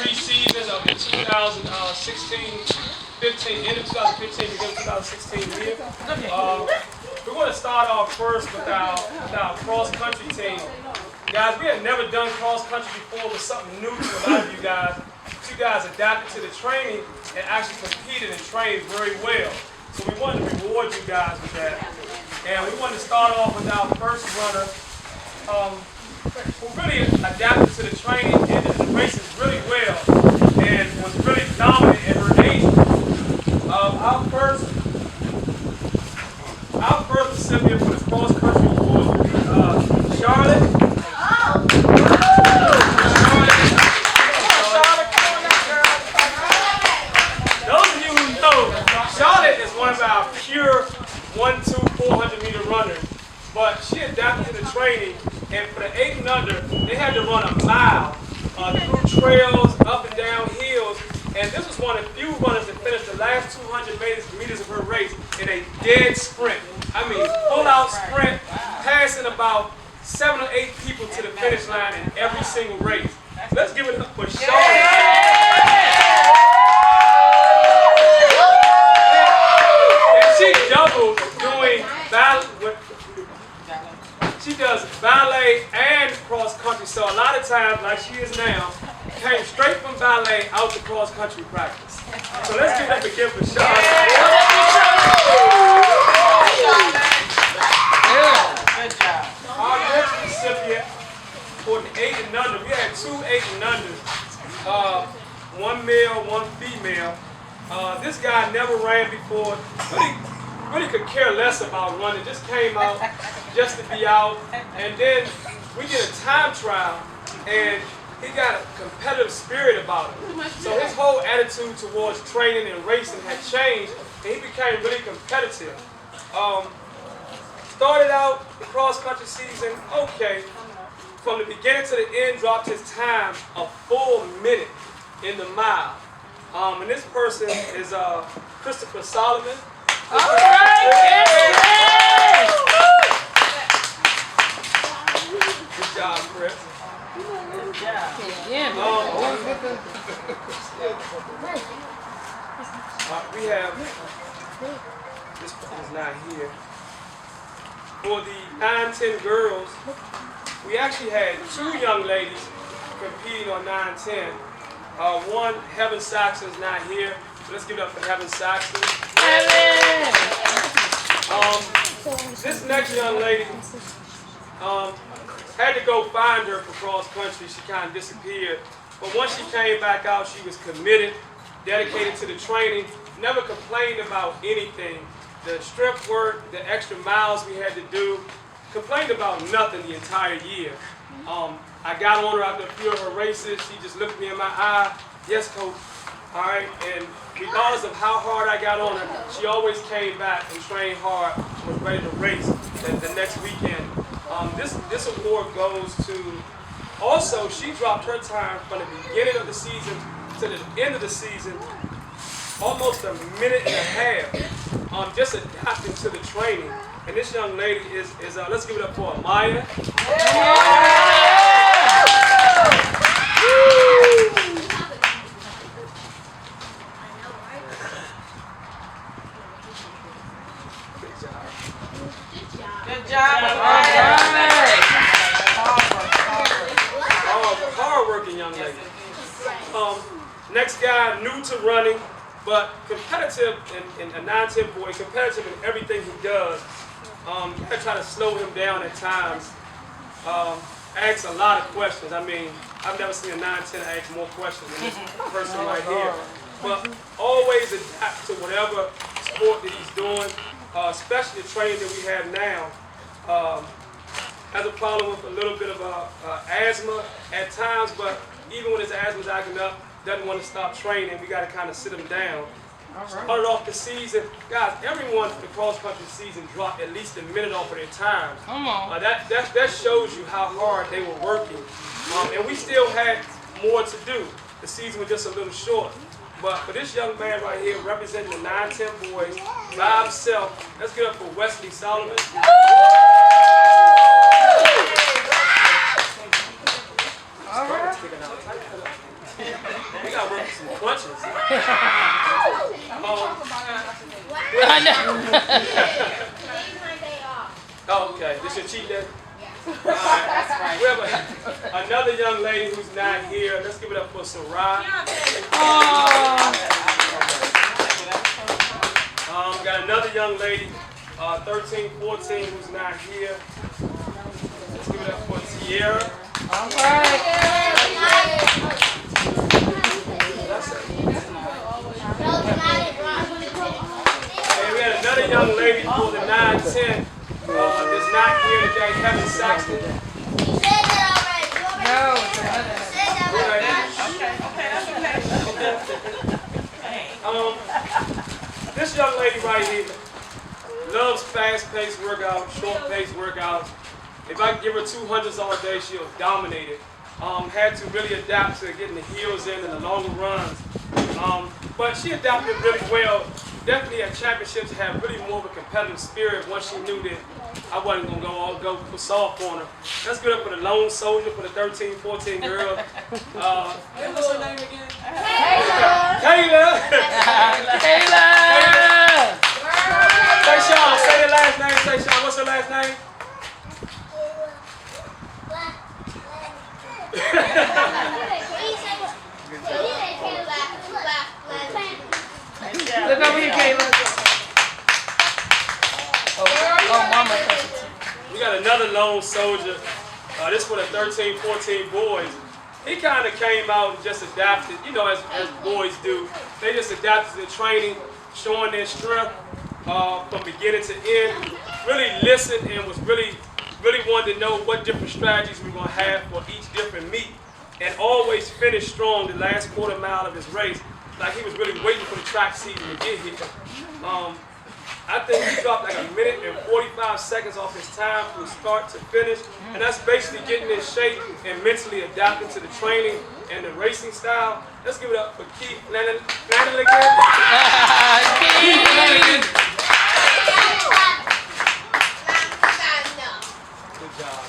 3 seasons of the 2016-15, end of 2015, beginning of 2016 year. We're going to start off first with our cross-country team. Guys, we had never done cross-country before. It was something new to a lot of you guys. You guys adapted to the training and actually competed and trained very well. So we wanted to reward you guys with that. And we wanted to start off with our first runner who really adapted to the training and the races really well and was really dominant in her age. Our first recipient for the cross-country award will be Charlotte. Charlotte is one of our pure 400-meter runners, but she adapted to the training, and for the 8 and under, they had to run a mile through trails, up and down hills, and this was one of the few runners that finished the last 200 meters of her race in a dead sprint. I mean, full-out sprint, passing about 7 or 8 people to the finish line in every single race. Let's give it up for Charlotte. She doubles doing ballet. She does ballet and cross country. So a lot of times, like she is now, came straight from ballet out to cross country practice. So let's give up a gift for Charlotte. Good job. Our next recipient for the 8 and under, we had 2 8 and unders, 1 male, 1 female. This guy never ran before. Really could care less about running. Just came out just to be out. And then we did a time trial, and he got a competitive spirit about him. So his whole attitude towards training and racing had changed, and he became really competitive. Started out the cross-country season okay. From the beginning to the end, dropped his time a full minute in the mile. And this person is Christopher Solomon. All right, Good job, Chris. good job. We have, this person's not here. For the 9-10 girls, we actually had 2 young ladies competing on 9-10. One, Heaven Saxon, is not here. So let's give it up for Heaven Saxon. This next young lady had to go find her for cross country. She kind of disappeared. But once she came back out, she was committed, dedicated to the training, never complained about anything. The strength work, the extra miles we had to do, complained about nothing the entire year. I got on her after a few of her races. She just looked me in my eye. Yes, coach. All right. And regardless of how hard I got on her, she always came back and trained hard and was ready to race the next weekend. This award goes to, also, she dropped her time from the beginning of the season to the end of the season, almost a minute and a half, just adapting to the training. And this young lady is let's give it up for Amaya. Good job. Hard-working young lady. Next guy, new to running, but competitive and a 9-10 boy, competitive in everything he does. I try to slow him down at times. Asks a lot of questions. I mean, I've never seen a 9-10 ask more questions than this person right here. But always adapt to whatever sport that he's doing, especially the training that we have now. Has a problem with a little bit of asthma at times, but even when his asthma's acting up, doesn't want to stop training. We got to kind of sit him down. Started off the season, guys. Everyone for the cross-country season dropped at least a minute off of their times. Come on. That shows you how hard they were working, and we still had more to do. The season was just a little short. But for this young man right here, representing the 9-10 boys by himself, let's get up for Wesley Solomon. All right. some crunches. Oh, okay. This your cheat day? That's right. We have another young lady who's not here. Let's give it up for Sarai. Got another young lady, 13, 14, who's not here. Let's give it up for Tierra. All right. And we had another young lady for the 9-10 that's not here today, Heather Saxton. No, it's another. This young lady right here loves fast-paced workouts, short-paced workouts. If I give her 200s all day, she'll dominate it. Had to really adapt to getting the heels in and the longer runs. But she adapted really well. Definitely at championships had really more of a competitive spirit once she knew that I wasn't going to go for soft on her. That's good up for the lone soldier, for the 13, 14 girl. What's her name again? Kayla! Kayla! Say Sean, say the last name. Say Sean, what's her last name? Look over here, Kayla. Oh, mama. We got another lone soldier. This for the 13, 14 boys. He kind of came out and just adapted, you know, as boys do. They just adapted to the training, showing their strength from beginning to end. Really listened and was really wanted to know what different strategies we were going to have for each different meet. And always finished strong the last quarter mile of his race. Like he was really waiting for the track season to get here. I think he dropped like 1 minute and 45 seconds off his time from start to finish. And that's basically getting in shape and mentally adapting to the training and the racing style. Let's give it up for Keith Flanagan. Keith Flanagan. Good job.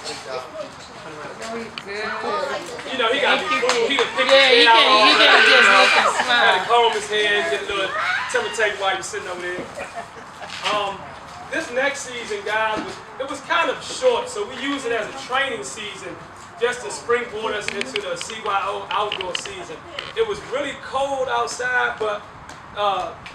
You know, he got to be cool. He can pick his head out. He can't just look and smile. Got to comb his head, get a little temper tape while you're sitting over there. This next season, guys, it was kind of short, so we use it as a training season just to springboard us into the CYO outdoor season. It was really cold outside, but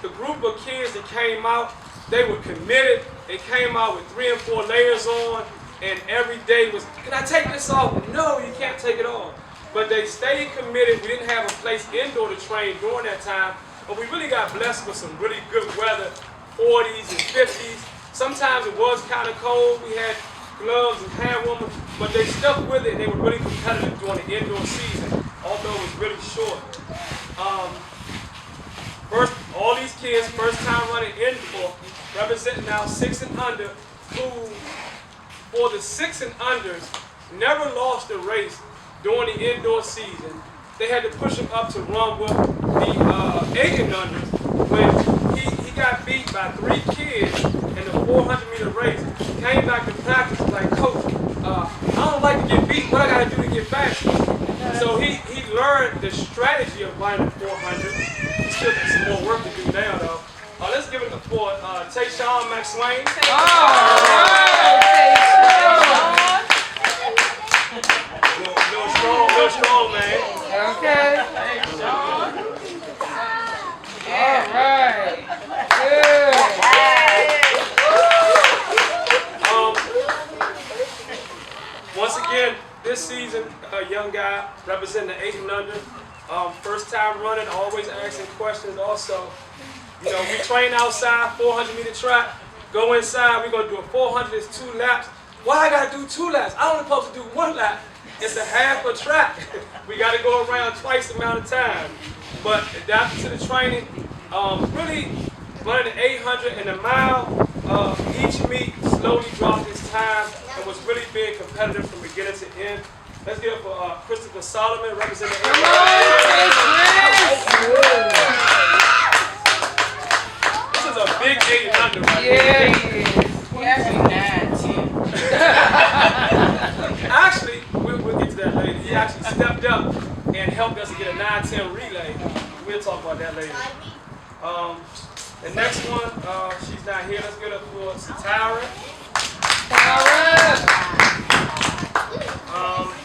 the group of kids that came out, they were committed. They came out with 3 and 4 layers on, and every day was, can I take this off? No, you can't take it off. But they stayed committed. We didn't have a place indoor to train during that time, but we really got blessed with some really good weather, 40s and 50s. Sometimes it was kind of cold. We had gloves and hand warmers, but they stuck with it and they were really competitive during the indoor season, although it was really short. First, all these kids, first time running indoor, representing now 6 and under, who for the 6 and unders never lost a race during the indoor season. They had to push him up to run with the 8 and unders when he got beat by 3 kids in the 400-meter race. Came back to practice like, Coach, I don't like to get beat. What I got to do to get faster? So he learned the strategy of running the 400. He still got some more work to do now, though. Let's give it a for Tayshawn McSwain. Real strong, man. Okay. All right. Good. Once again, this season, a young guy representing the 8 and under. First time running, always asking questions also. You know, we train outside, 400-meter track. Go inside, we're going to do a 400, it's 2 laps. Why I got to do 2 laps? I'm only supposed to do 1 lap. It's a half a track. We got to go around twice the amount of time. But adapting to the training, really running the 800 and the mile, each meet slowly dropped his time and was really being competitive from beginning to end. Let's give it for Christopher Solomon, representing the This is a big 8 and under right here. Yeah, he actually 9-10. Actually, we'll get to that later. He actually stepped up and helped us to get a 9-10 relay. we'll talk about that later. The next one, she's not here. Let's get her for Satara.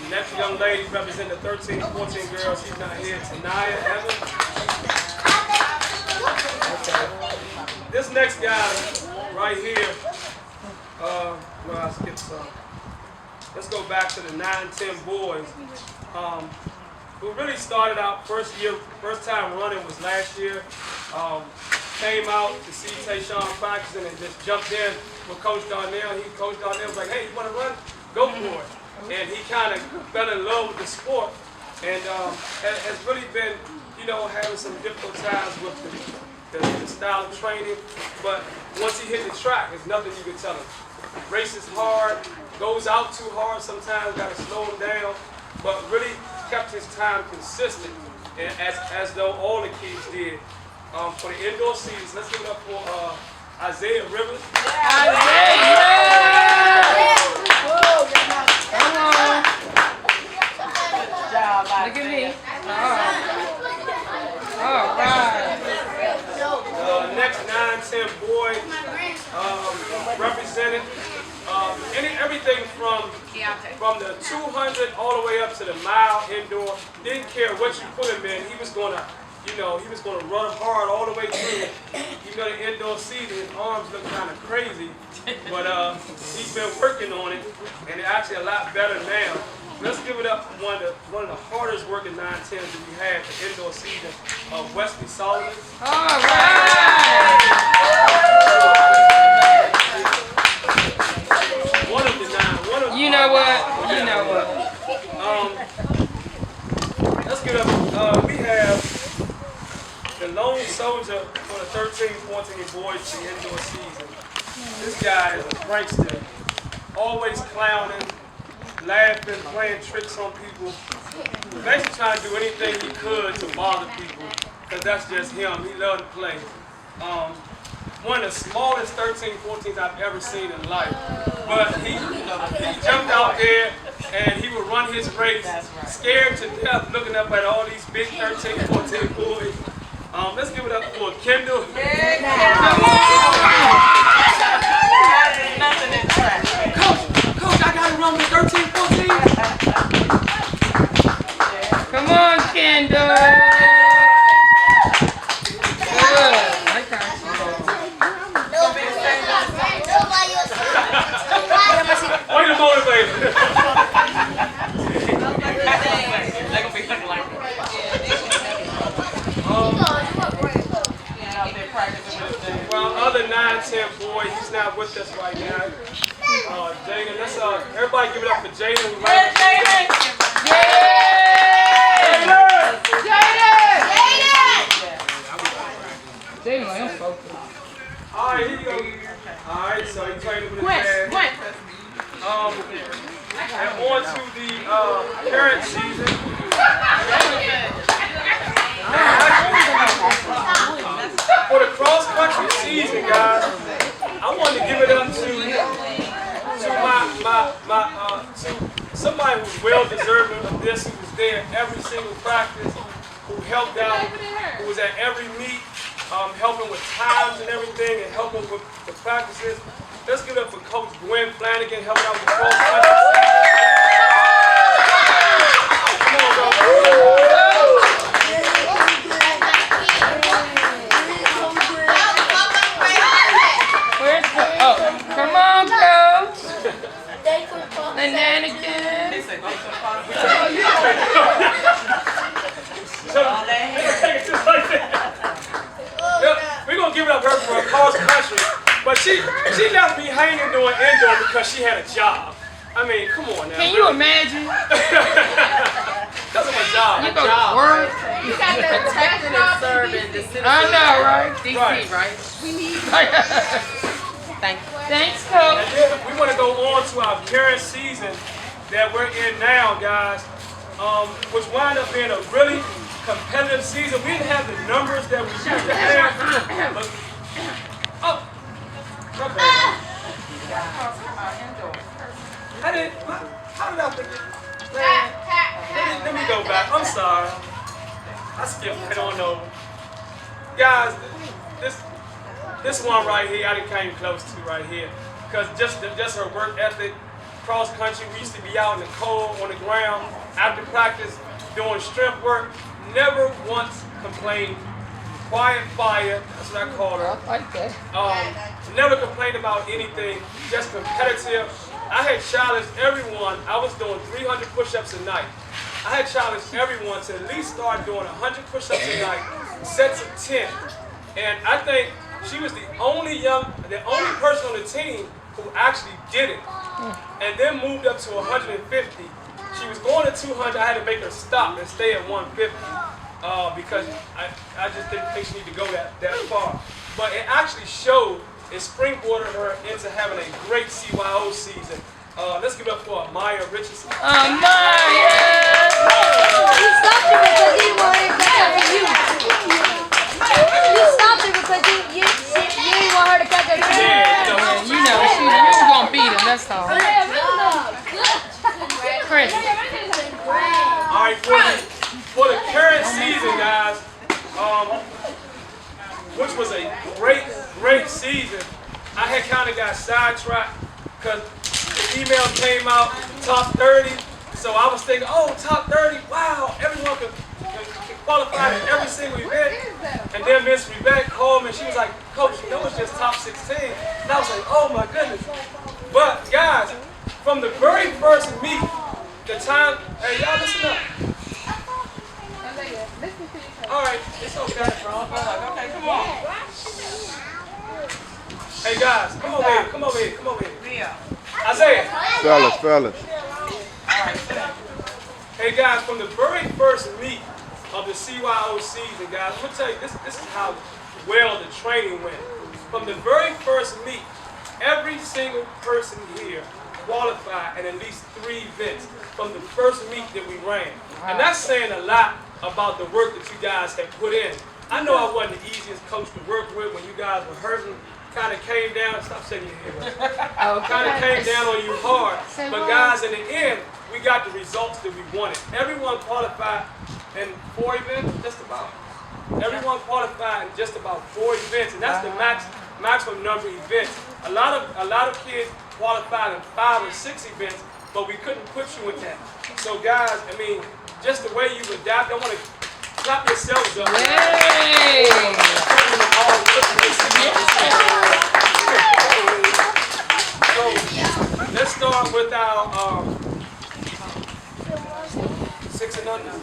Next young lady representing the 13, 14 girls. She's not here. Tanaya Evans. Okay. This next guy right here, well, I skipped some. Let's go back to the 9-10 boys. Who really started out first time running was last year. Came out to see Tayshawn practicing and just jumped in with Coach Darnell. Coach Darnell was like, hey, you want to run? Go for it. And he kind of fell in love with the sport and has really been, having some difficult times with the style of training. But once he hit the track, there's nothing you can tell him. Races hard, goes out too hard sometimes, got to slow him down, but really kept his time consistent, and as though all the kids did. For the indoor season, let's give it up for Isaiah Rivers. Come on. Look at me. All right. Next 9-10 boys represented everything from the 200 all the way up to the mile indoor. Didn't care what you put him in. He was gonna run hard all the way through. The indoor season, his arms look kind of crazy, but he's been working on it, and they're actually a lot better now. Let's give it up for one of the hardest working 9-10s that we had the indoor season, Wesley Solomon. All right. One of the 9. You know what? Let's get up. We have the lone soldier for the 13, 14 boys the indoor season. This guy is a prankster, always clowning, laughing, playing tricks on people. Basically trying to do anything he could to bother people, because that's just him. He loved to play. One of the smallest 13, 14s I've ever seen in life. But he jumped out there and he would run his race, scared to death, looking up at all these big 13, 14 boys. Let's give it up for Kendall. Coach, I gotta run with 13, 14. Come on, Kendall. Way to motivate him. Well, other 9-10 boy, he's not with us right now. Jaden, let's everybody give it up for Jaden. Jaden, I'm focused. All right, here you go. All right, so he played with his dad. And on to the current season. For the cross-country season, guys, I wanted to give it up to somebody who's well deserving of this, who was there every single practice, who helped out, who was at every meet, helping with times and everything, and helping with the practices. Let's give it up for Coach Gwen Flanagan, helping out with the cross-country season. Come on, bro. Come on, Coach. The nannigan. We're going to give it up her for a cross country, but she left me hanging doing indoor because she had a job. I mean, come on now. Can you imagine? That's my job. You go to work. You got the protecting and serving the citizens. I know, right? DC, right? We need. Thank you. Thanks, Coach. And then we want to go on to our current season that we're in now, guys, which wound up being a really competitive season. We didn't have the numbers that we used to have. But, okay. How did I forget? Let me go back. I'm sorry. I skipped right on over. Guys, this one right here, I didn't came close to right here. Because just her work ethic, cross country, we used to be out in the cold, on the ground, after practice, doing strength work. Never once complained. Quiet fire, that's what I call her. I like that. Never complained about anything, just competitive. I had challenged everyone. I was doing 300 push-ups a night. I had challenged everyone to at least start doing 100 push-ups a night, sets of 10. And I think she was the only person on the team who actually did it. And then moved up to 150. She was going to 200. I had to make her stop and stay at 150 because I just didn't think she needed to go that far. But it actually showed, it springboarded her into having a great CYO season. Let's give it up for Maya Richardson. Maya! You stopped her because you wanted to catch up to you. You stopped her because you didn't want her to catch up to you. Yeah, you know, you was gonna beat him, that's all. Chris. All right, for the current season, guys, which was a great season, I had kind of got sidetracked because the email came out, top 30. So I was thinking, oh, top 30, wow, everyone can qualify in every single event. And then Miss Rebecca called me, she was like, Coach, you know it's just top 16. And I was like, oh my goodness. But guys, from the very first meet, the time, hey, y'all listen up. All right, it's okay. Okay, come on. Hey guys, come over here. Isaiah. Fellas. Hey guys, from the very first meet of the CYO season, guys, I'm gonna tell you, this is how well the training went. From the very first meet, every single person here qualified in at least 3 events from the first meet that we ran. And that's saying a lot about the work that you guys have put in. I know I wasn't the easiest coach to work with when you guys were hurting. Kind of came down, stop shaking your head. Kind of came down on you hard. But guys, in the end, we got the results that we wanted. Everyone qualified in 4 events, just about. Everyone qualified in just about 4 events, and that's the maximum number of events. A lot of kids qualified in 5 or 6 events, but we couldn't put you in that. So guys, I mean, just the way you adapt, I want to clap yourselves up. Yay! So let's start with our 6 and under.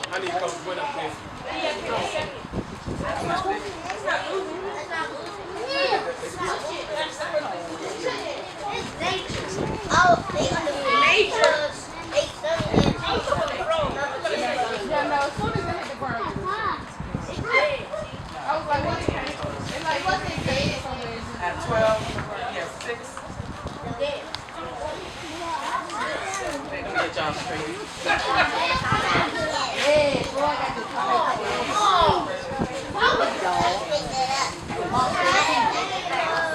I need Coach Wynn up here. At 12, yes, 6. Let me get y'all straight.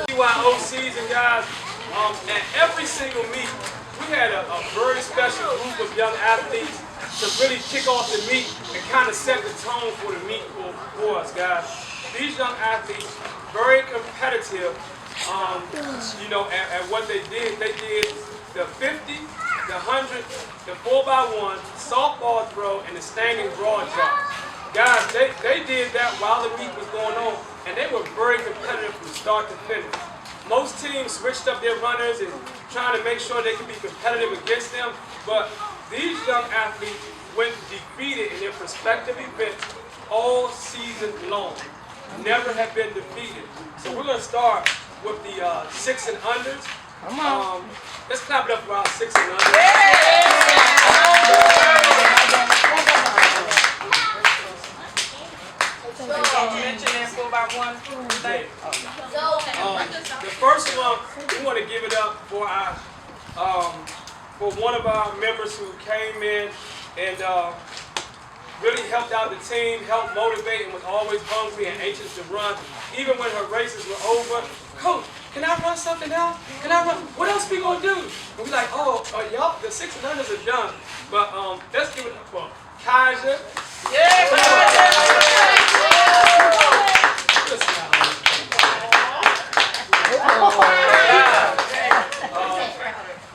CYO season, guys, at every single meet, we had a very special group of young athletes to really kick off the meet and kind of set the tone for the meet for us, guys. These young athletes, very competitive, you know, at what they did. They did the 50, the 100, the 4x1, softball throw, and the standing broad jump. Guys, they did that while the meet was going on, and they were very competitive from start to finish. Most teams switched up their runners and trying to make sure they could be competitive against them, but these young athletes went defeated in their respective events all season long. Never have been defeated. So we're going to start with the 6 and unders. Come on. Let's clap it up for our 6 and unders. The first one, we want to give it up for our for one of our members who came in and really helped out the team, helped motivate, and was always hungry and anxious to run. Even when her races were over, Coach, can I run something else? Can I run? What else we gonna do? And we like, oh, y'all, the 6 and unders are done. But let's give it up for Kaiser.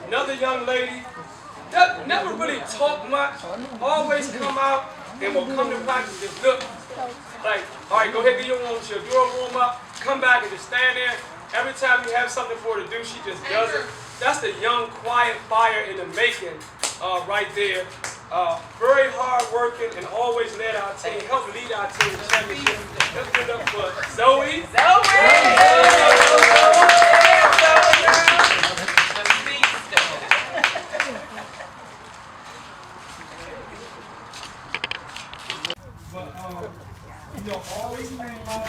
Another young lady that never really talk much, always come out and will come to practice and look like, all right, go ahead, get your warm. She'll do her warm up, come back and just stand there. Every time you have something for her to do, she just does it. That's the young, quiet fire in the making right there. Very hard working and always led our team, helped lead our team to championship. Let's give it up for Zoe. But, you know, always came out,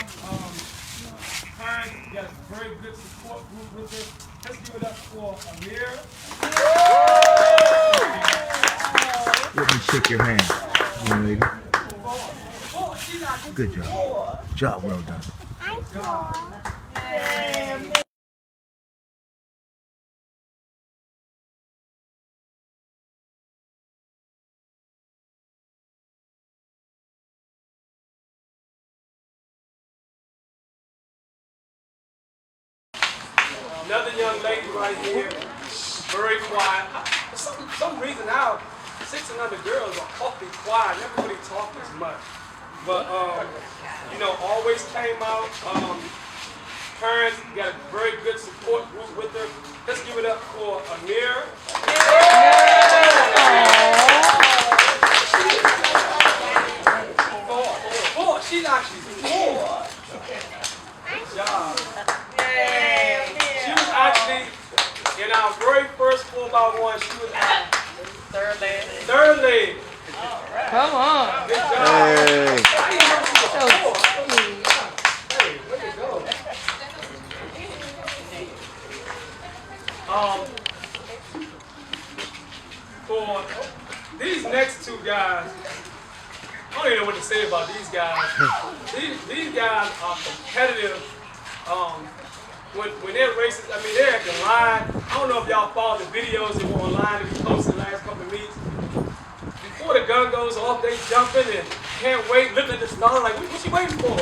parents got a very good support group with us. Let's give it up for Amir. Let me shake your hand, young lady. Good job. Job well done. Another young lady right here, very quiet. For some reason now, 6 and under girls are awfully quiet, never really talk as much. But, you know, always came out. Parents got a very good support group with her. Let's give it up for Amir. Four. She's actually 4. Good job. She was actually, in our very first 4x1, she was at third leg. Come on. Good job. Hey. I didn't know she was 4. Hey, way to go. For these next 2 guys, I don't even know what to say about these guys. These guys are competitive. When they're racing, I mean, they're at the line. I don't know if y'all follow the videos that were online that we posted the last couple of meets. Before the gun goes off, they jumping and can't wait, looking at the star like, what you waiting for?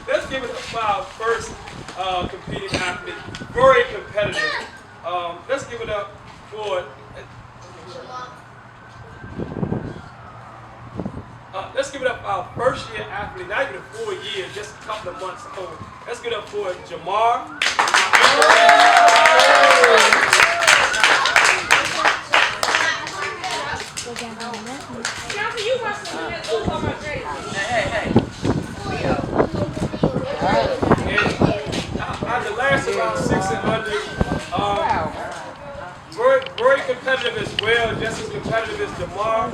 Let's give it up for our first competing athlete. Very competitive. Let's give it up for. Let's give it up for our first year athlete, not even a full year, just a couple of months old. Let's give it up for Jamar. And the last around 6 and under, very competitive as well, just as competitive as Jamar.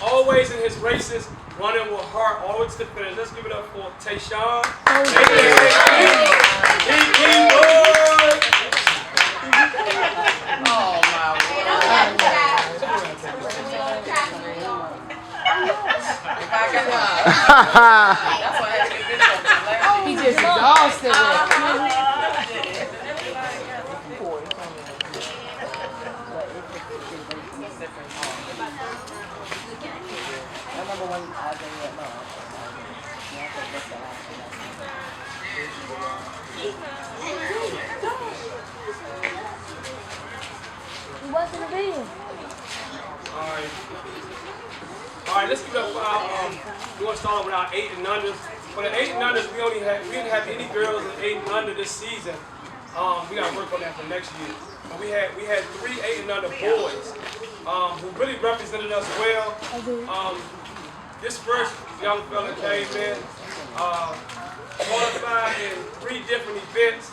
Always in his races, running with heart, always to finish. Let's give it up for Tayshawn. Oh my word. If I can, that's why I had to get this up. He just exhausted with it. What's in the video? Alright, let's give it up for our, we want to start with our 8 and unders. For the 8 and unders, we didn't have any girls in 8 and under this season. We got to work on that for next year. But we had 3 8 and under boys who really represented us well. This first young fella came in, qualified in 3 different events,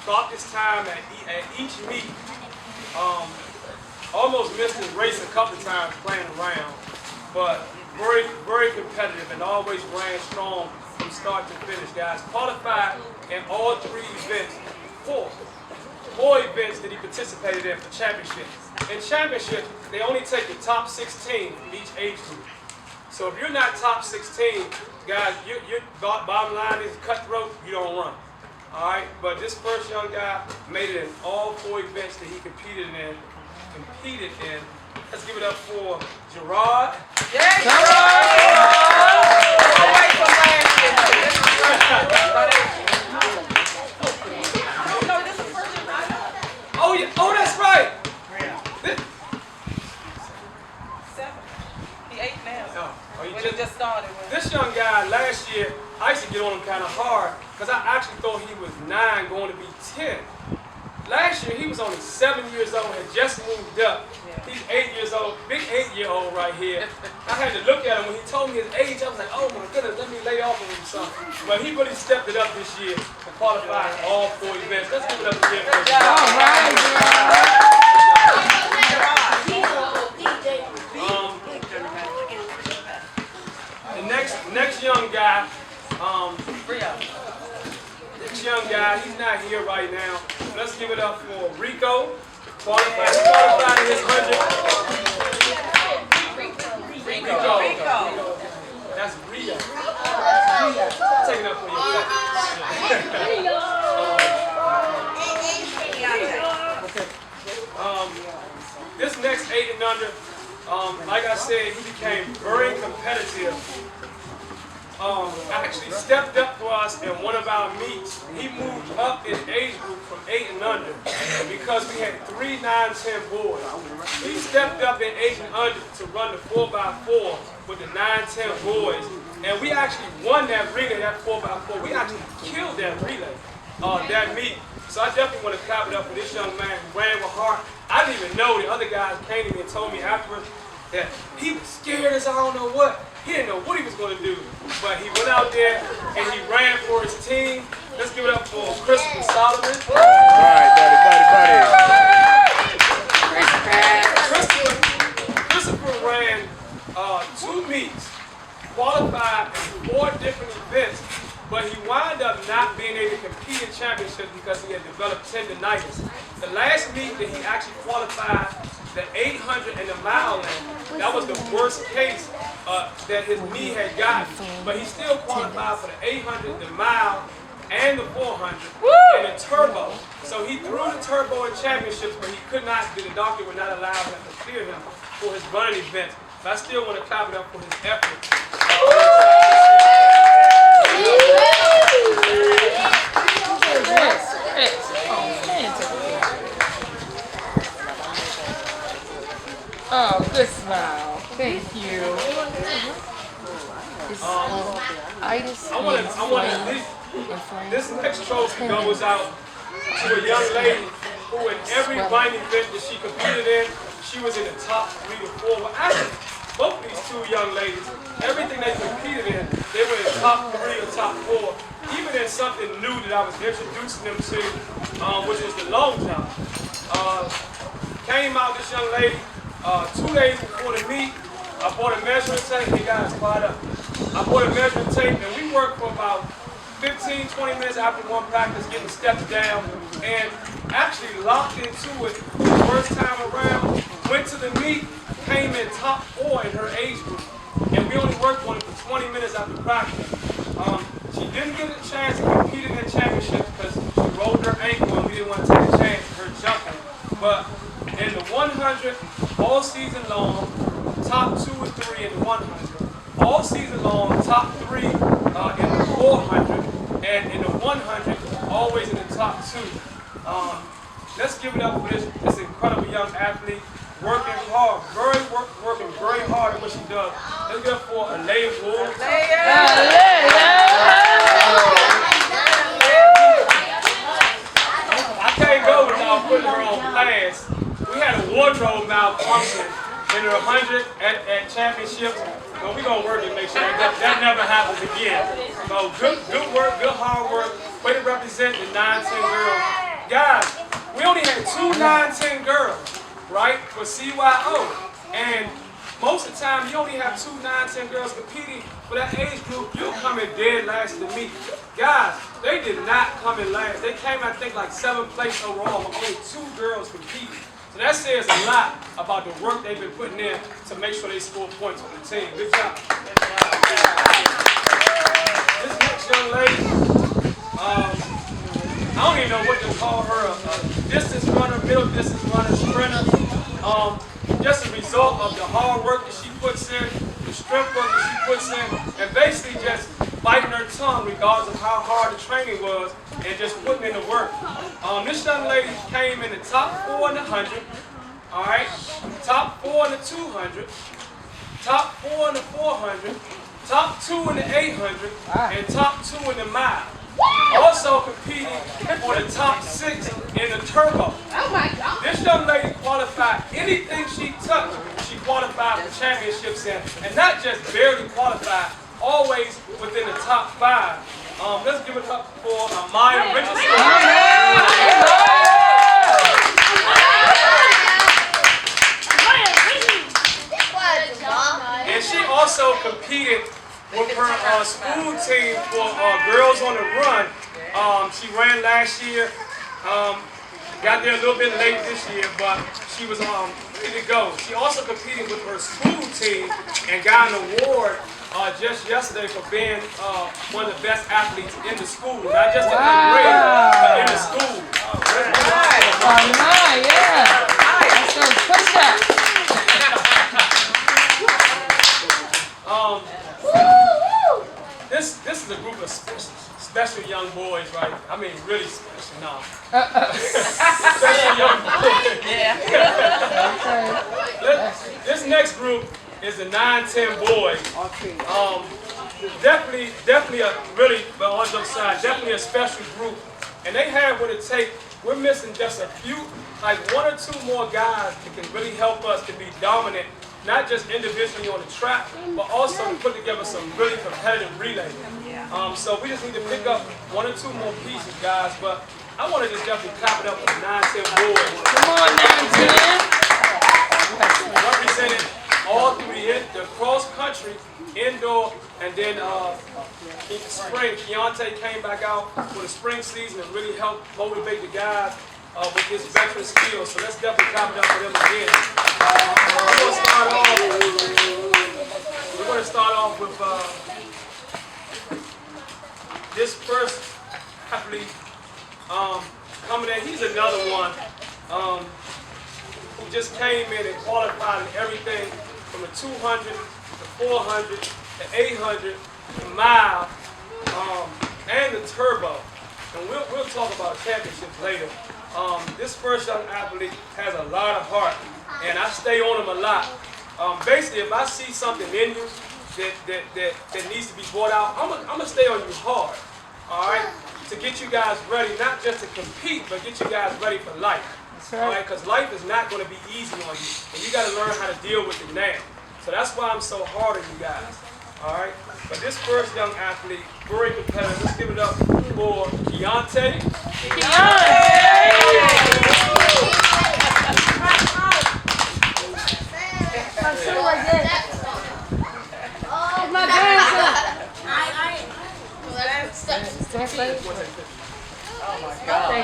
thought this time at each meet. Almost missed his race a couple of times playing around, but very, very competitive and always ran strong from start to finish, guys. Qualified in all 3 events, 4 events that he participated in for championships. In championships, they only take the top 16 from each age group. So if you're not top 16, guys, your bottom line is cutthroat, you don't run. All right, but this first young guy made it in all 4 events that he competed in. Let's give it up for Gerard. Yeah, Come wait for last year. No, this is first year. Oh yeah, oh that's right. This- 7. He 8 now. oh, you When he just started. This young guy last year, I used to get on him kind of hard because I actually thought he was 9 going to be 10. Last year, he was only 7 years old, had just moved up. He's 8 years old, big 8-year-old right here. I had to look at him. When he told me his age, I was like, oh my goodness, let me lay off of him something. But he really stepped it up this year and qualified in all 4 events. Let's give it up again for him. All right, The next young guy, he's not here right now. Let's give it up for Rico. Qualified in his 100. Rico. That's Rio. Take it up for you. This next 8 and under, like I said, he became very competitive. Actually stepped up for us in one of our meets. He moved up in age group from 8 and under because we had 3 9-10 boys. He stepped up in 8 and under to run the 4x4 with the 9-10 boys. And we actually won that relay, that 4x4. We actually killed that relay, that meet. So I definitely want to clap it up for this young man who ran with heart. I didn't even know. The other guys came to me and told me afterwards that he was scared as I don't know what. He didn't know what he was going to do. But he went out there and he ran for his team. Let's give it up for Christopher Solomon. All right, buddy. Christopher ran 2 meets, qualified in 4 different events, but he wound up not being able to compete in championships because he had developed tendonitis. The last meet that he actually qualified, the 800 and the mile in, that was the worst case that his knee had gotten. But he still qualified for the 800, the mile, and the 400, and the turbo. So he threw the turbo in championships, but he could not, the doctor would not allow him to clear him for his running events. But I still want to clap it up for his effort. Oh, good smile. Thank you. This next trophy goes out to a young lady who in every running event that she competed in, she was in the top 3 to 4. Well, actually, both these 2 young ladies, everything they competed in, they were in top 3 or top 4. Even in something new that I was introducing them to, which was the long jump. Came out, this young lady, 2 days before the meet, I bought a measuring tape. Hey guys, quiet up. I bought a measuring tape and we worked for about 15, 20 minutes after one practice, getting steps down, and actually locked into it the first time around. Went to the meet, came in top 4 in her age group, and we only worked on it for 20 minutes after practice. She didn't get a chance to compete in the championship because she rolled her ankle and we didn't want to take a chance of her jumping. But in the 100, all season long, top 2 or 3 in the 100. All season long, top 3 in the 400, and in the 100, always in the top 2. Let's give it up for this incredible young athlete, working hard, working very hard at what she does. Let's give it up for Alea Wood. I can't go without putting her on blast. We had a wardrobe malfunction in her 100 at championships. But we're going to work and make sure that never happens again. So good work, good hard work. Way to represent the 9-10 girls. Guys, we only had 2 9-10 girls, right, for CYO. And most of the time, you only have 2 9-10 girls competing for that age group. You'll come in dead last to meet. Guys, they did not come in last. They came, I think, like 7th place overall, with only 2 girls competing. So that says a lot about the work they've been putting in to make sure they score points on the team. Good job. This next young lady, I don't even know what to call her, a distance runner, middle distance runner, sprinter. Just a result of the hard work that she puts in, the strength work that she puts in, and basically just biting her tongue regardless of how hard the training was and just putting in the work. This young lady came in the top 4 in the 100, all right, top 4 in the 200, top 4 in the 400, top 2 in the 800, and top 2 in the mile. Also competing for the top 6 in the turbo. Oh my God. This young lady qualified anything she touched, she qualified for championships in, and not just barely qualified, always within the top 5. Let's give it up for Amaya Richardson. And she also competed with her school team for Girls on the Run. She ran last year. Got there a little bit late this year, but she was ready to go. She also competed with her school team and got an award just yesterday for being one of the best athletes in the school. Not just in the grade, but in the school. Yeah. So push that. This is a group of special young boys, right? I mean, really special now. Special young boys. This next group is the 9-10 boys. Definitely a really, but on the side, definitely a special group. And they have what it takes. We're missing just a few, like 1 or 2 more guys that can really help us to be dominant. Not just individually on the track, but also to put together some really competitive relays. So we just need to pick up 1 or 2 more pieces, guys. But I want to just definitely clap it up for the 9-10 boys. Come on, 9-10. Represented all through the cross country, indoor, and then in the spring, Keontae came back out for the spring season and really helped motivate the guys with his veteran skills. So let's definitely clap it up for them again. We're going to start off with this first athlete coming in. He's another one who just came in and qualified in everything from the 200, the 400, the 800, the mile, and the turbo. And we'll talk about championships later. This first young athlete has a lot of heart, and I stay on him a lot. Basically, if I see something in you that needs to be brought out, I'm gonna stay on you hard, all right? To get you guys ready, not just to compete, but get you guys ready for life. All right, because life is not going to be easy on you, and you got to learn how to deal with it now. So that's why I'm so hard on you guys. All right, but this first young athlete, very competitive. Let's give it up for Keontae. My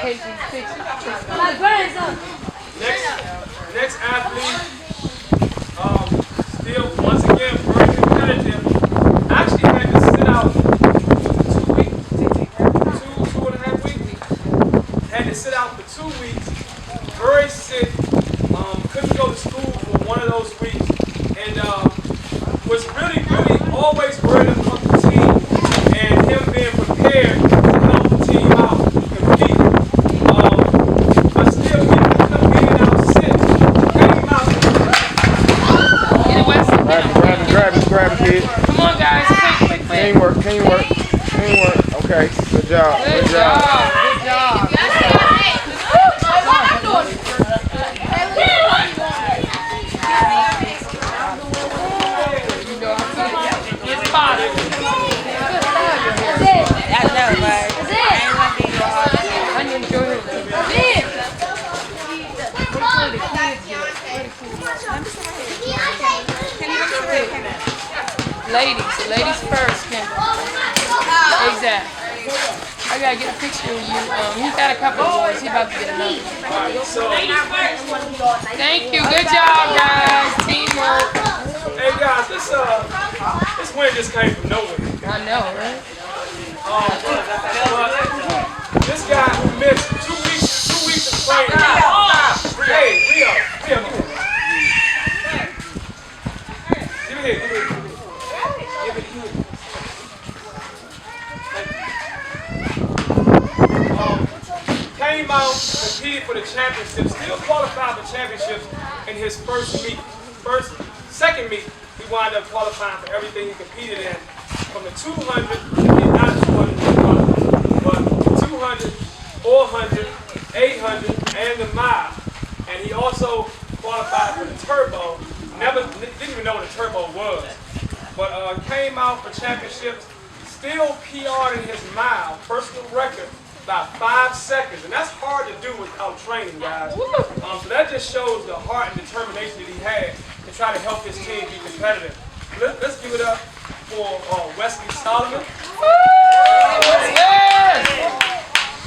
grandson. My grandson. Next athlete, still once again very competitive. Actually had to sit out 2 weeks, 2.5 weeks. Had to sit out for 2 weeks. Very sick. Couldn't go to school for one of those weeks, and was really always worried about the team and him being prepared to help the team out, compete. But still, he couldn't get it out sick. Came out. Get it, Wes. Grab it, kid. Come on, guys. Quick. Teamwork. Okay, good job. Good job. Get spotted. I enjoy it. Ladies first, Kim. Exactly. I gotta get a picture of you. He's got a couple of boys. He's about to get another. Alright, so, Thank you. Good job, guys. Teamwork. hey guys, this win just came from nowhere. I know, right? But this guy who missed 2 weeks of training. Hey, Rio, give me here. Give it here. Came out, competed for the championship, still qualified for championships in his second meet. He wound up qualifying for everything he competed in, from the 200, not 200, but 200, 400, 800, and the mile. And he also qualified for the turbo. Didn't even know what a turbo was, but came out for championships. Still PR'd in his mile, personal record, about 5 seconds, and that's hard to do without training, guys. So that just shows the heart and determination that he had to try to help his team be competitive. Let's give it up for Wesley Solomon. Yes!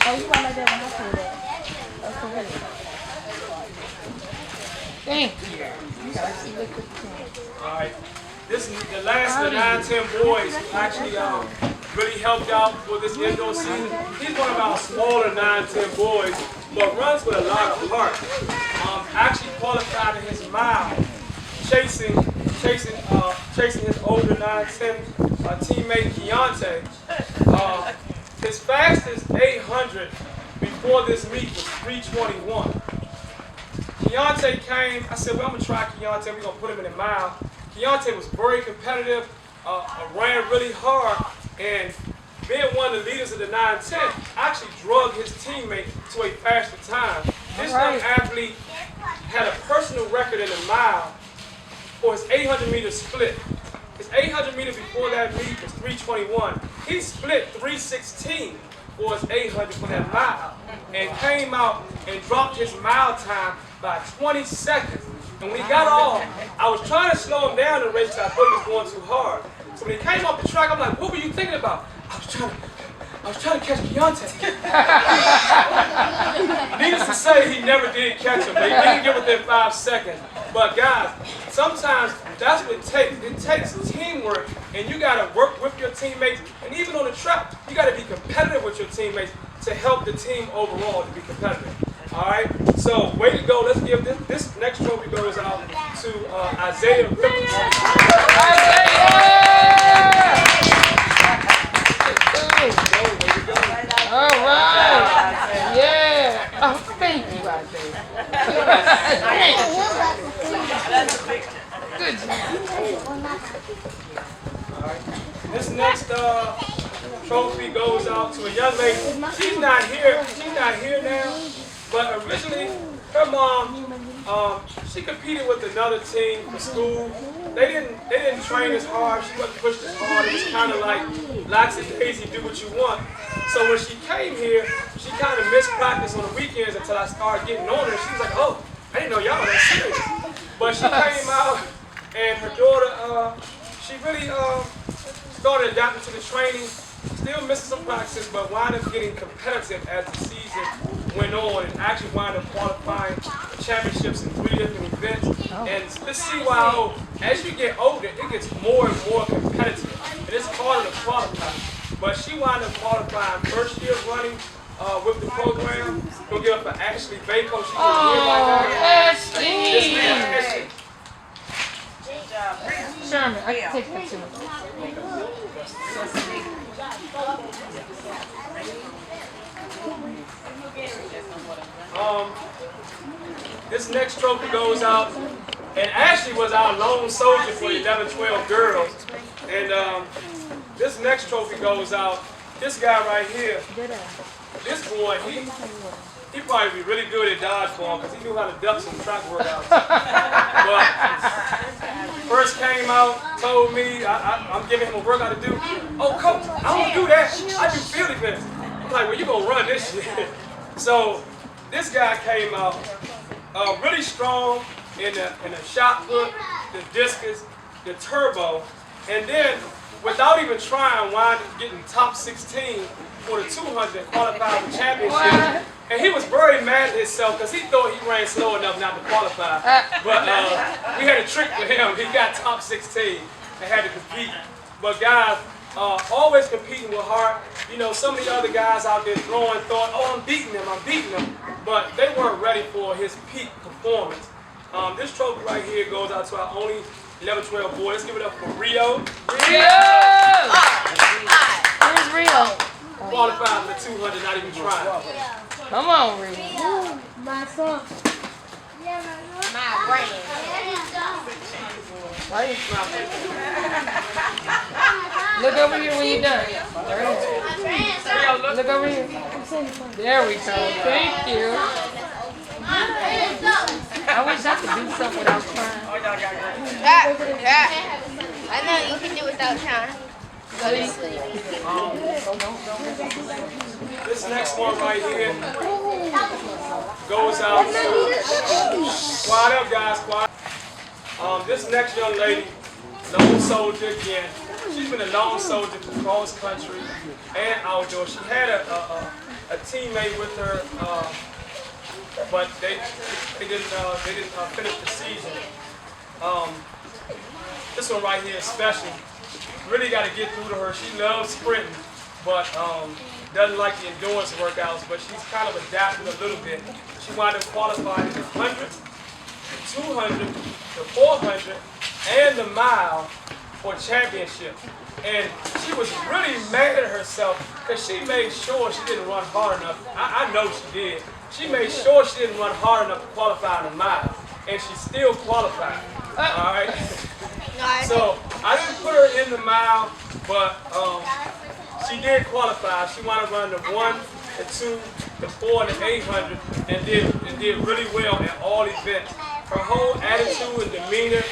Oh, you want like that when I say that? Okay. Thank you. All right. This is the last of the 9-10 boys who actually really helped out for this indoor season. He's one of our smaller 9-10 boys, but runs with a lot of heart. Actually qualified in his mile, chasing his older 9-10 teammate Keontae. His fastest 800 before this meet was 3:21. Keontae came, I said, well, I'm going to try Keontae. We're going to put him in a mile. Keontae was very competitive, ran really hard, and being one of the leaders of the 9-10, actually drug his teammate to a faster time. This young athlete had a personal record in the mile for his 800-meter split. His 800-meter before that meet was 3:21. He split 3:16 for his 800 for that mile, and came out and dropped his mile time by 20 seconds. And when he got off, I was trying to slow him down in the race because I thought he was going too hard. So when he came off the track, I'm like, what were you thinking about? I was trying to catch Keontae. Needless to say, he never did catch him, but he didn't get within 5 seconds. But guys, sometimes that's what it takes. It takes teamwork, and you got to work with your teammates. And even on the track, you got to be competitive with your teammates to help the team overall to be competitive. All right, so way to go. Let's give this next trophy goes out to Isaiah Ripples. All right. Yeah. Oh, thank you, Isaiah. Good job. All right. This next trophy goes out to a young lady. She's not here now. But originally, her mom, she competed with another team for school. They didn't train as hard. She wasn't pushed as hard. It was kind of like lackadaisy, do what you want. So when she came here, she kind of missed practice on the weekends until I started getting on her. She was like, oh, I didn't know y'all were that serious. But she came out, and her daughter, she really started adapting to the training. Still missing some practices, but wound up getting competitive as the season went on, and actually wound up qualifying for championships in 3 different events. And let's see why as you get older, it gets more and more competitive, and it's harder to qualify. But she wound up qualifying first year running with the program. We'll give up for Ashley Bacon. She's here right now. Ashley. Sherman, I can take that too. This next trophy goes out, and Ashley was our lone soldier for the 11-12 girls. And this next trophy goes out. This guy right here, this boy, he probably be really good at dodgeball because he knew how to duck some track workouts. But first came out, told me I'm giving him a workout to do. Oh, coach, I don't do that. I do field events. I'm like, well, you gonna run this shit. So this guy came out really strong in the shot put, the discus, the turbo, and then without even trying, wound up getting top 16 for the 200 and qualified for championship. And he was very mad at himself because he thought he ran slow enough not to qualify. But we had a trick with him. He got top 16 and had to compete. But guys, always competing with heart. You know, some of the other guys out there throwing thought, oh, I'm beating him. But they weren't ready for his peak performance. This trophy right here goes out to our only 11-12 boy. Let's give it up for Rio. Where's Rio? Qualified for the 200, not even trying. Come on, Rio. My son. My brain. Right. Look over here when you're done. Look over here. There we go. Thank you. I wish I could do something without trying. I know you can do without trying. Go to sleep. This next one right here goes out. Squad up, guys. Squad. This next young lady, lone soldier again. She's been a lone soldier for cross country and outdoor. She had a teammate with her, but they didn't finish the season. This one right here is special. Really got to get through to her. She loves sprinting, but doesn't like the endurance workouts. But she's kind of adapted a little bit. She wound up qualifying in the 100, the 200, the 400, and the mile for championship. And she was really mad at herself because she made sure she didn't run hard enough. I know she did. She made sure she didn't run hard enough to qualify in the mile, and she still qualified. All right. So I didn't put her in the mile, but she did qualify. She wanted to run the 1, the 2, the 4, and the 800, and did really well at all events. Her whole attitude and demeanor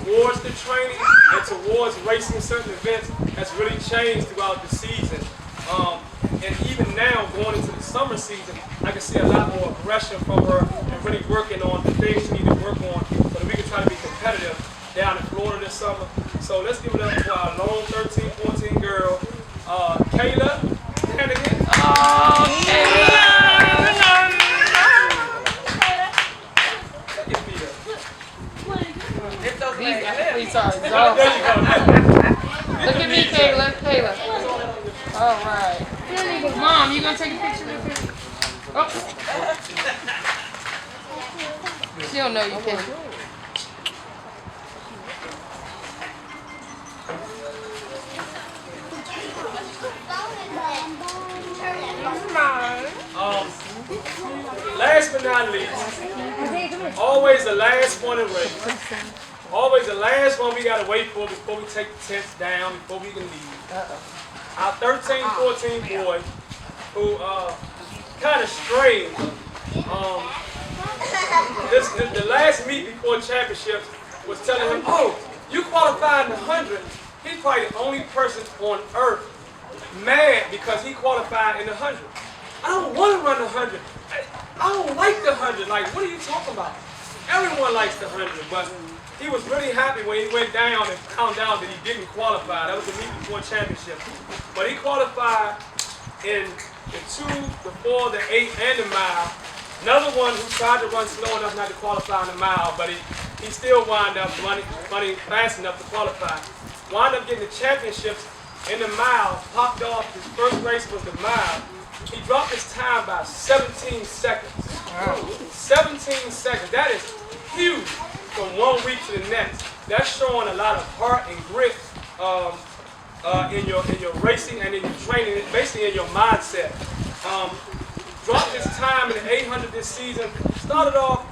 towards the training and towards racing certain events has really changed throughout the season. And even now, going into the summer season, I can see a lot more aggression from her and really working on the things she needs to work on so that we can try to be competitive down in Florida this summer. So let's give it up to our lone 13, 14 girl, Kayla Hannigan. Oh, Kayla! These athletes are exhausted. There you go. Look at me, Kayla. All right. Mom, you gonna take a picture with her? Oh. She don't know you can. Last but not least, always the last one in race. Always the last one we gotta wait for before we take the tents down, before we can leave. Our 13, 14 boy, who kind of strayed. The last meet before championships was telling him, oh, you qualified in the 100. He's probably the only person on earth mad because he qualified in the 100. I don't want to run the 100. I don't like the 100. Like, what are you talking about? Everyone likes the 100, but he was really happy when he went down and found out that he didn't qualify. That was the meet before championship. But he qualified in the 2, the 4, the 8, and the mile. Another one who tried to run slow enough not to qualify in the mile, but he still wound up running fast enough to qualify. Wound up getting the championships in the mile, popped off. His first race was the mile. He dropped his time by 17 seconds. Wow. 17 seconds. That is huge from one week to the next. That's showing a lot of heart and grit in your racing and in your training, basically in your mindset. Dropped his time in the 800 this season. Started off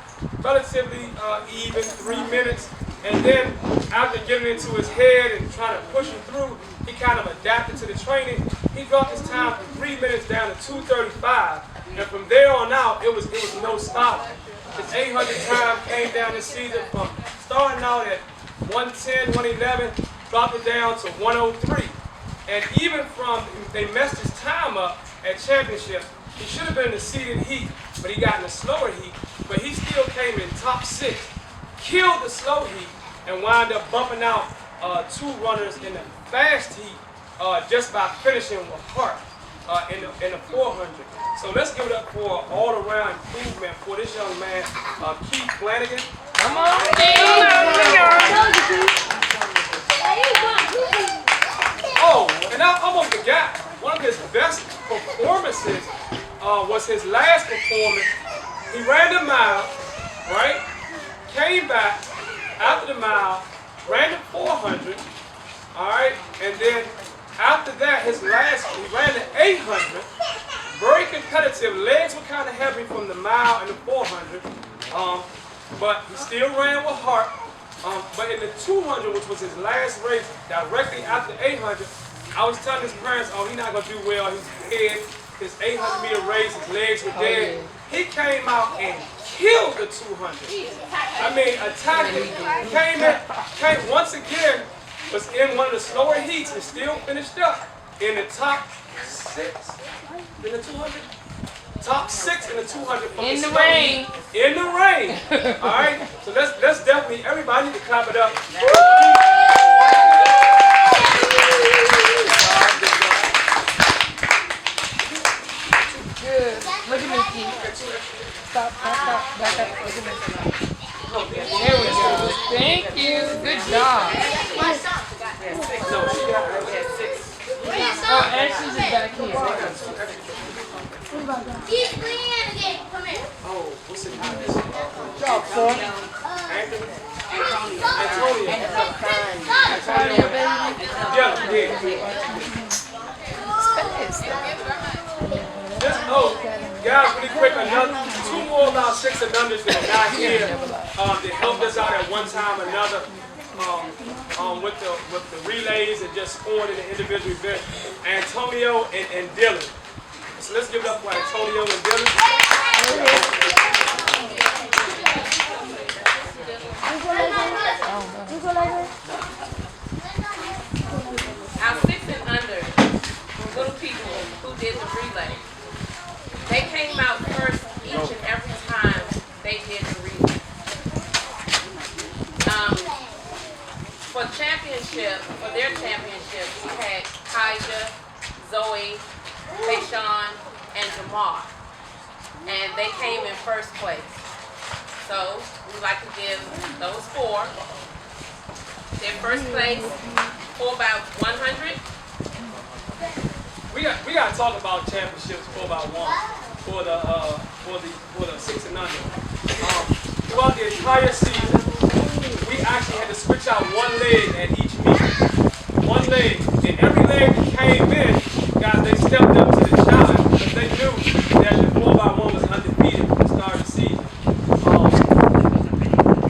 relatively even, 3 minutes. And then after getting into his head and trying to push him through, he kind of adapted to the training. He dropped his time from 3 minutes down to 2:35. And from there on out, it was no stopping. His 800 time came down this season from starting out at 110, 111, dropped it down to 103. And even from, they messed his time up at championship. He should have been in the seeded heat, but he got in the slower heat. But he still came in top 6. Killed the slow heat and wound up bumping out 2 runners in the fast heat just by finishing with heart in the 400. So let's give it up for an all-around improvement for this young man, Keith Flanagan. Come on, Oh, and I almost forgot, one of his best performances was his last performance. He ran the mile, right? Came back after the mile, ran the 400, all right? And then after that, he ran the 800. Very competitive. Legs were kind of heavy from the mile and the 400, but he still ran with heart. But in the 200, which was his last race, directly after 800, I was telling his parents, oh, he's not going to do well. He's dead. His 800-meter race, his legs were dead. He came out and killed the 200. I mean, attacked it. Came once again, was in one of the slower heats and still finished up in the top 6 in the 200. Top 6 in the 200 from in the slow rain. heat. In the rain. All right. So let's definitely everybody need to clap it up. Good. Look at me, Keith. Stop. Back up. Look at me. There we go. Thank you. Good job. Oh, Ashley's is back here. Keith Flanagan, come here. Oh, what's it called? Anthony. Antonio, baby. Just guys, really quick, another 2 more about 6 and unders that are not here. That helped us out at one time or another. With the relays and just scoring in the individual event. Antonio and Dylan. So let's give it up for Antonio and Dylan. Our 6 and under little people who did the relay, they came out first each and every time they did the relay. For their championship, we had Kaija, Zoe, Tayshawn, and Jamar. And they came in first place. So we'd like to give those 4 their first place for about 100. We got to talk about championships 4x1 for the 6 and under. Throughout the entire season, we actually had to switch out one leg at each meet. One leg. And every leg that came in, guys, they stepped up to the challenge because they knew that the 4x1 was undefeated from the start of the season.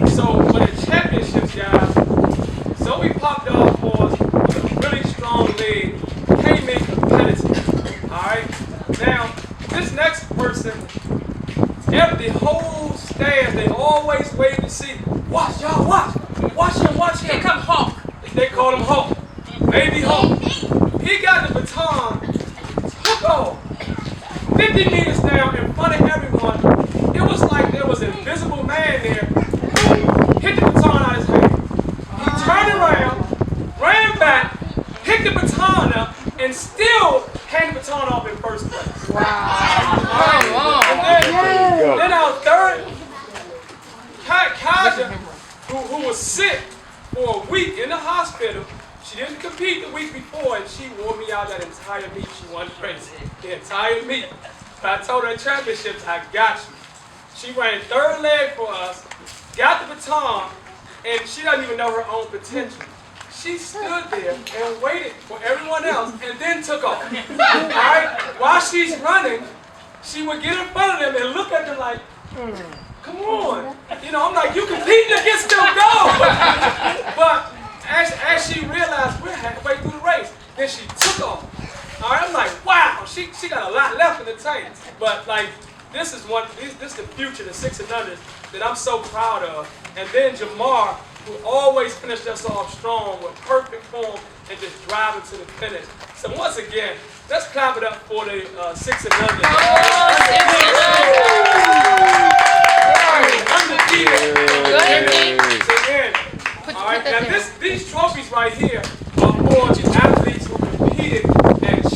So for the championships, guys, Zoe popped off for us with a really strong leg, came in competitive. Alright? Now, this next person, the whole staff, they always wait to see. Watch, y'all, watch. Watch him. Here come Hulk. They call him Hulk. Baby Hulk. He got the baton, took off 50 meters down in front of everyone. It was like there was an invisible man there. Hit the baton out of his hand. He turned around, ran back, picked the baton up, and still handed the baton off in first place. Wow. And then our third, Kaja, who was sick for a week in the hospital. She didn't compete the week before, and she wore me out that entire meet. She won the race, the entire meet. But I told her at championships, I got you. She ran 3rd leg for us, got the baton, and she doesn't even know her own potential. She stood there and waited for everyone else, and then took off. All right? While she's running, she would get in front of them and look at them like, come on. You know, I'm like, you competing against them, go. But as she realized we're halfway through the race, then she took off. All right, I'm like, wow, she got a lot left in the tank. But like, this is the future, the 6 and unders that I'm so proud of. And then Jamar, who always finished us off strong with perfect form and just driving to the finish. So once again, let's clap it up for the 6 and unders. Undefeated. All right, now these trophies right here are for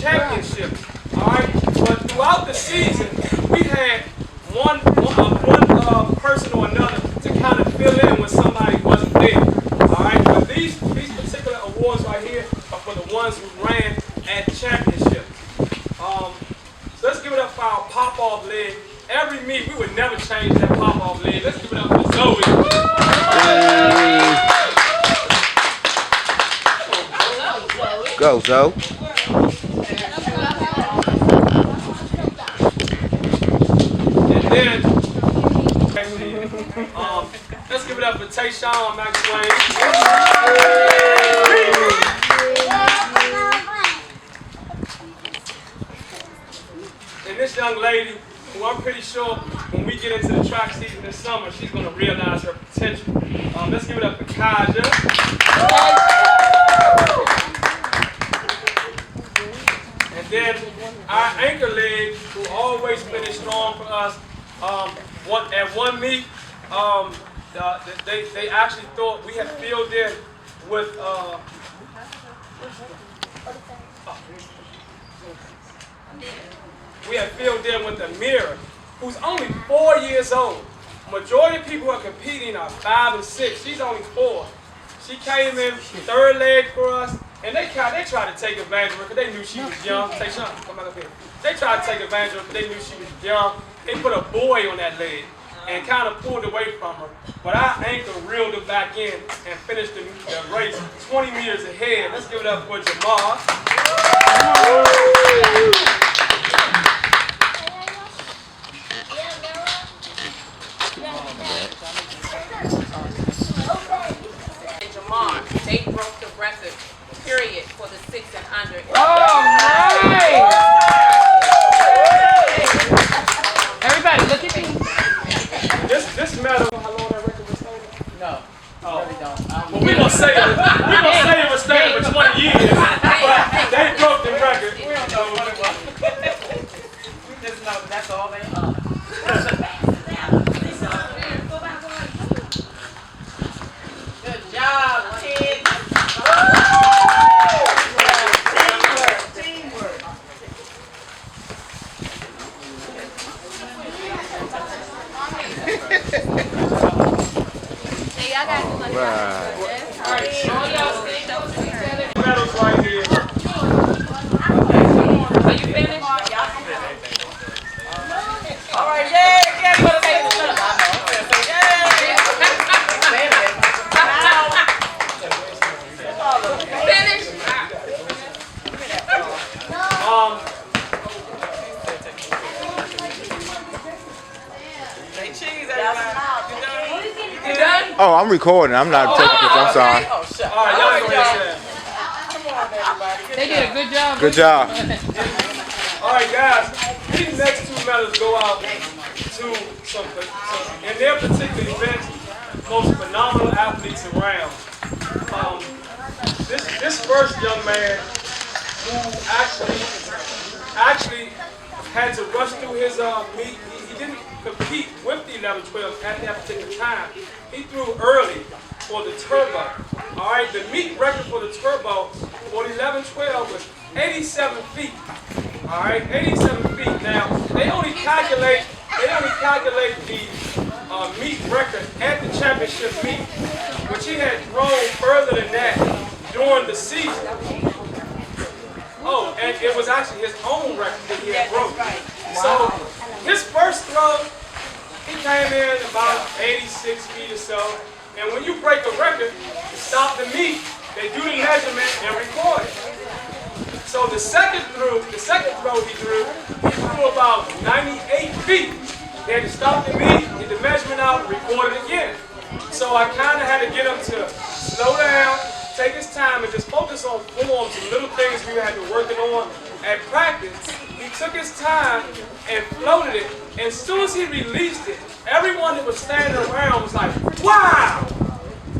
championships. All right, but throughout the season, we had one person or another to kind of fill in when somebody wasn't there. All right, but these particular awards right here are for the ones who ran at championships. So let's give it up for our pop-off leg. Every meet, we would never change that pop-off leg. Let's give it up for Zoe. Go, Zoe. And then, let's give it up for Tayshawn McSwain. And this young lady, who I'm pretty sure when we get into the track season this summer, she's going to realize her potential. Let's give it up for Kaja. And then our anchor leg, who always finished strong for us, at one meet, they actually thought we had filled in with Amira, who's only 4 years old. Majority of people who are competing are 5 and 6. She's only 4. She came in third leg for us, and they tried to take advantage of her because they knew she was young. Tayshawn, come back up here. They tried to take advantage of her because they knew she was young. They put a boy on that leg and kind of pulled away from her. But our anchor reeled her back in and finished the race 20 meters ahead. Let's give it up for Jamar. They broke the record, period, for the 6 and under. Oh, nice! Everybody, look at me. This medal. How long that record was staying? No. Oh. Really don't. Well, we gonna say it was staying for 20 years, but they broke the record. We don't know what it was. We just know that's all they are. Good job, kid. Teamwork. Hey, y'all gotta do like Right. Medals right here. Are you finished? All right, yay, again, for the next one. I know. Finished? Say cheese, everybody. You done? Oh, I'm recording. I'm not taking pictures. I'm sorry. Oh, shut All right, y'all go ahead. Come on, everybody. They did a good job. Good job. All right, guys. These next 2 medals go out to some in their particular events, most phenomenal athletes around. This first young man who actually had to rush through his meet. He didn't compete with the 11-12 at that particular time. He threw early for the turbo. All right, the meet record for the turbo for the 11-12 was 87 feet. All right, 87 feet. Now they only calculate the meet record at the championship meet, which he had thrown further than that during the season. Oh, and it was actually his own record that he had broken. So his first throw, he came in about 86 feet or so. And when you break a record, to stop the meet, they do the measurement and record it. So the second throw he threw about 98 feet. They had to stop the meet, get the measurement out, record it again. So I kind of had to get him to slow down, take his time, and just focus on forms and little things we had to working on at practice. He took his time and floated it. And as soon as he released it, everyone that was standing around was like, wow!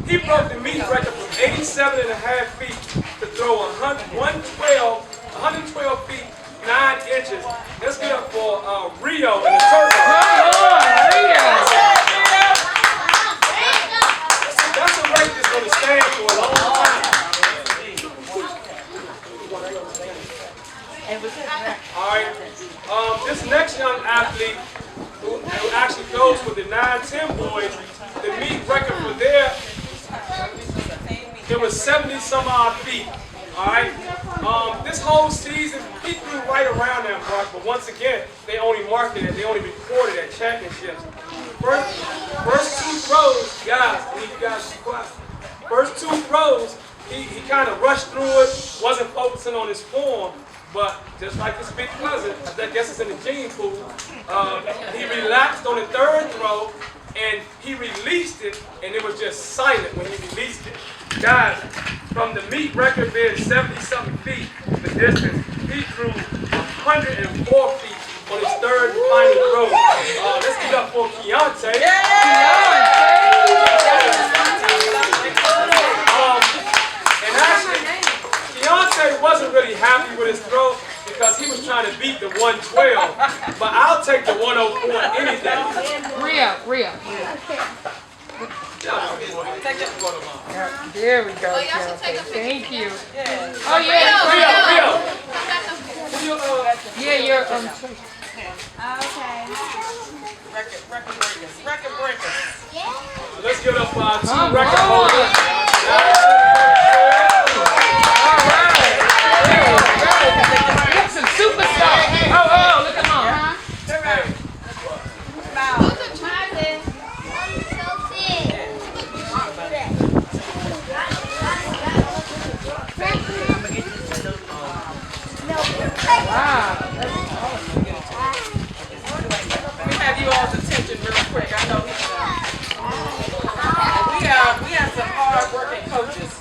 He broke the meet record from 87.5 feet to throw 112 feet, 9 inches. Let's get up for Rio in the turbo. That's a rate that's going to stand for a long time. And athlete who actually goes with the 9-10 boys. The meet record for there, it was 70 some odd feet. All right. This whole season, he threw right around that mark, but once again, they only marked it, they only recorded at championships. First two throws, guys, I need you guys to be quiet. First two throws, he kind of rushed through it, wasn't focusing on his form, but just like his big cousin, I guess it's in the gene pool, he relaxed on the third throw, and he released it, and it was just silent when he released it. Guys, from the meet record being 70-something feet, the distance, he threw 104 feet on his third and final throw. Let's give it up for Keontae. And actually, Keontae wasn't really happy with his throw because he was trying to beat the 112. But I'll take the 104 any day. Rhea. There we go. Thank you. Oh yeah. Rio. Yeah, you're Okay. Record breakers. Let's give it up for our two Come record on. holders. All right. That's some superstars. Oh, look at mom. Wow. We have you all's attention real quick. I know we have some hard-working coaches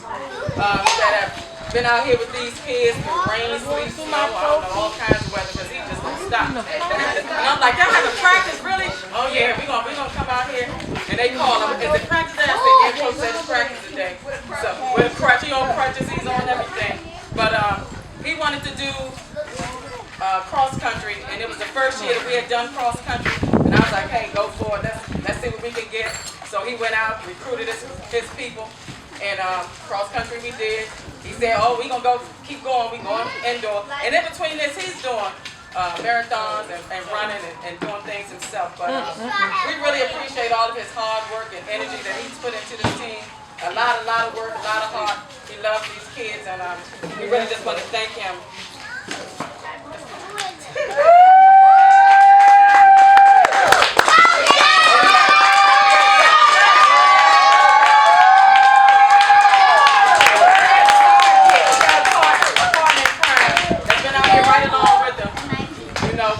that have been out here with these kids through rain, sleet, snow, I don't know, all kinds of weather because he just won't stop. And I'm like, y'all having practice, really? Oh yeah, we gonna come out here. And they call him, is it practice today? I said, yeah, coach said it's practice today. So with crutch, he on crutches, he's on everything. But he wanted to do cross country, and it was the first year that we had done cross country. And I was like, hey, go for it. Let's see what we can get. So he went out, recruited his people, and cross country we did. He said, oh, we gonna keep going. We going indoor. And in between this, he's doing marathons and running and doing things himself. But we really appreciate all of his hard work and energy that he's put into this team. A lot of work, a lot of heart. He loves these kids, and we really just want to thank him.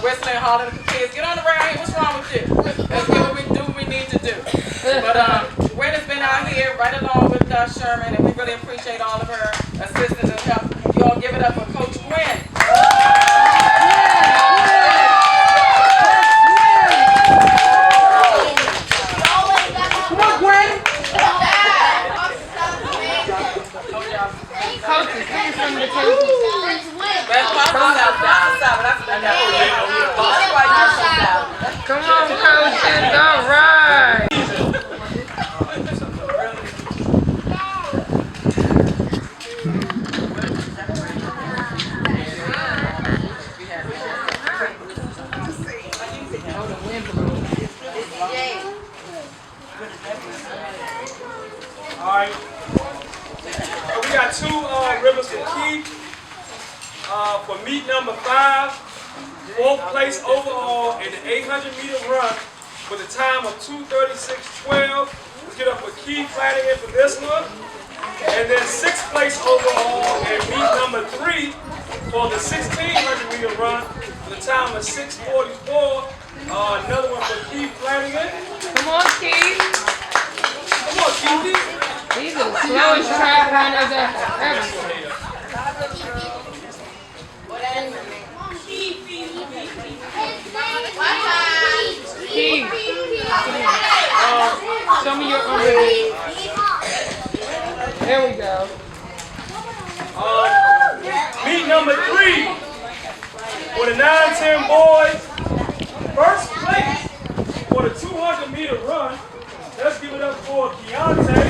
Whistling, hollering at the kids, get on the ride, what's wrong with you? Let's do what we need to do. But Gwen has been out here right along with Sherman, and we really appreciate all of her assistance and help. You all give it up for Coach Gwen. Come on, Gwen. Coaches, bring some of the coaches. Come on, coaches. All right. All right. We got two rivers for Keith. For meet number 5, 4th place overall in the 800-meter run with a time of 2:36.12. Let's get up for Keith Flanagan for this one. And then 6th place overall in meet number 3 for the 1600-meter run with a time of 6:44. Another one for Keith Flanagan. Come on, Keith. Come on, Keith. These are the slowest track runners ever. Keith. Show me your underneath. There we go. Meet number 3 for the 9-10 boys. First place for the 200-meter run. Let's give it up for Keontae.